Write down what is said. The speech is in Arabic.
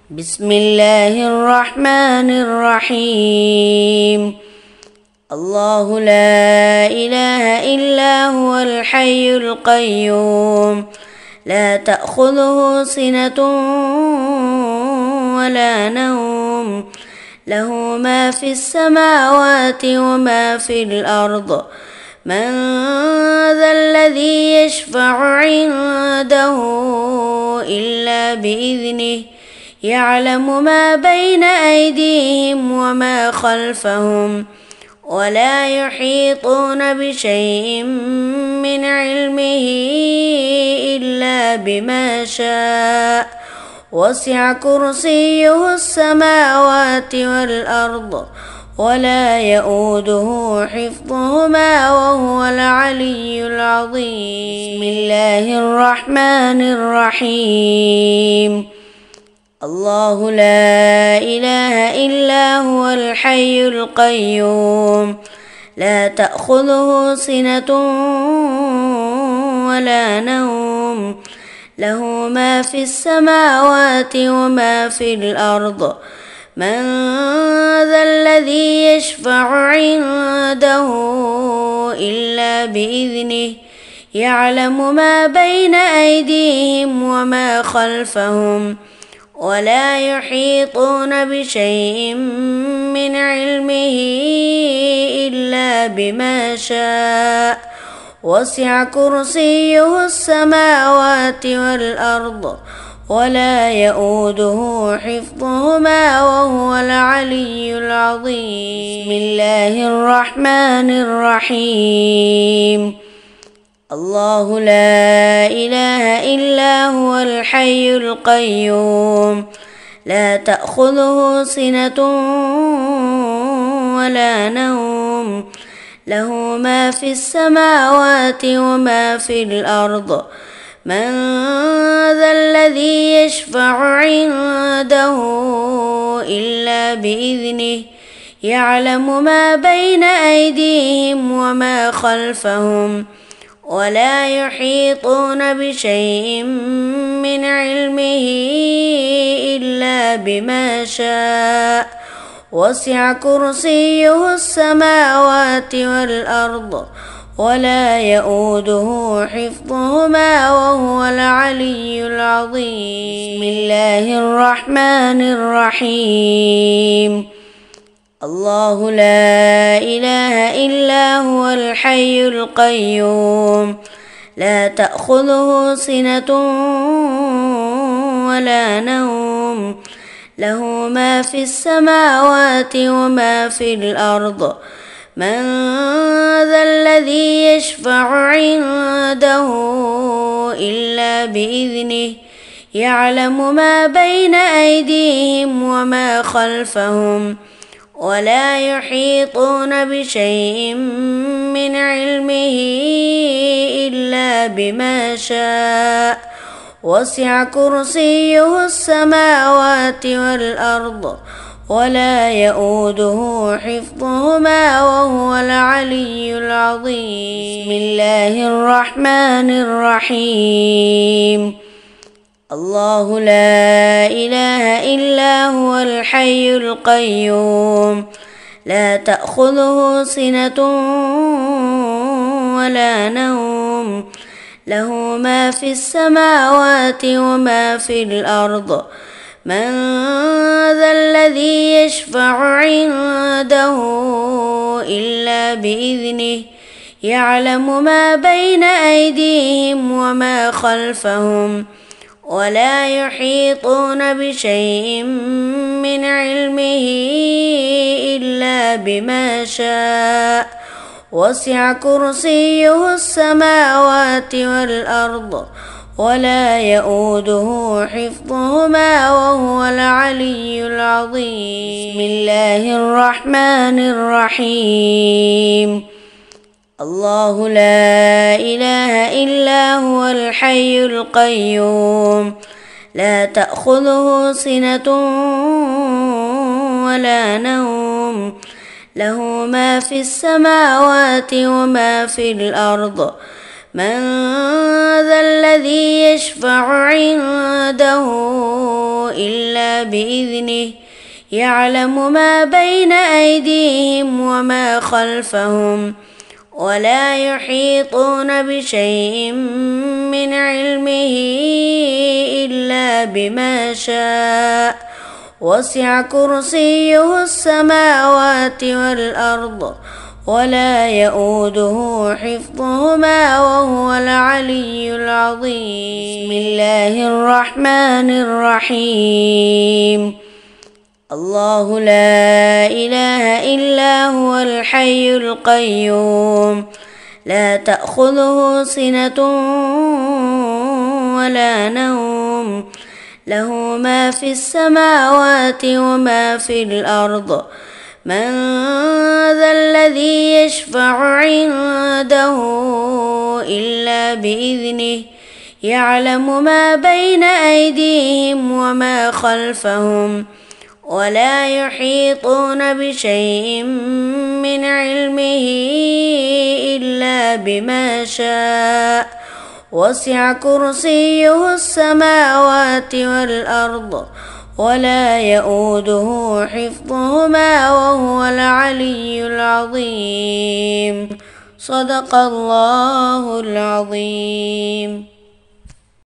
بسم الله الرحمن الرحيم. الله لا إله إلا هو الحي القيوم لا تأخذه سنة ولا نوم له ما في السماوات وما في الأرض من ذا الذي يشفع عنده إلا بإذنه يعلم ما بين أيديهم وما خلفهم ولا يحيطون بشيء من علمه إلا بما شاء وسع كرسيه السماوات والأرض ولا يؤوده حفظهما وهو العلي العظيم. بسم الله الرحمن الرحيم. الله لا إله إلا هو الحي القيوم لا تأخذه سنة ولا نوم له ما في السماوات وما في الأرض من ذا الذي يشفع عنده إلا بإذنه يعلم ما بين أيديهم وما خلفهم ولا يحيطون بشيء من علمه إلا بما شاء وسع كرسيه السماوات والأرض ولا يؤوده حفظهما وهو العلي العظيم. بسم الله الرحمن الرحيم. الله لا إله إلا هو الحي القيوم لا تأخذه سنة ولا نوم له ما في السماوات وما في الأرض من ذا الذي يشفع عنده إلا بإذنه يعلم ما بين أيديهم وما خلفهم ولا يحيطون بشيء من علمه إلا بما شاء وسع كرسيه السماوات والأرض ولا يؤوده حفظهما وهو العلي العظيم. بسم الله الرحمن الرحيم. الله لا إله إلا هو الحي القيوم لا تأخذه سنة ولا نوم له ما في السماوات وما في الأرض من ذا الذي يشفع عنده إلا بإذنه يعلم ما بين أيديهم وما خلفهم ولا يحيطون بشيء من علمه إلا بما شاء وسع كرسيه السماوات والأرض ولا يؤوده حفظهما وهو العلي العظيم. بسم الله الرحمن الرحيم. الله لا إله إلا هو الحي القيوم لا تأخذه سنة ولا نوم له ما في السماوات وما في الأرض من ذا الذي يشفع عنده إلا بإذنه يعلم ما بين أيديهم وما خلفهم ولا يحيطون بشيء من علمه إلا بما شاء وسع كرسيه السماوات والأرض ولا يؤوده حفظهما وهو العلي العظيم. بسم الله الرحمن الرحيم. الله لا إله إلا هو الحي القيوم لا تأخذه سنة ولا نوم له ما في السماوات وما في الأرض من ذا الذي يشفع عنده إلا بإذنه يعلم ما بين أيديهم وما خلفهم ولا يحيطون بشيء من علمه إلا بما شاء وسع كرسيه السماوات والأرض ولا يؤوده حفظهما وهو العلي العظيم. بسم الله الرحمن الرحيم. الله لا إله إلا هو الحي القيوم لا تأخذه سنة ولا نوم له ما في السماوات وما في الأرض من ذا الذي يشفع عنده إلا بإذنه يعلم ما بين أيديهم وما خلفهم ولا يحيطون بشيء من علمه إلا بما شاء وسع كرسيه السماوات والأرض ولا يؤوده حفظهما وهو العلي العظيم. صدق الله العظيم.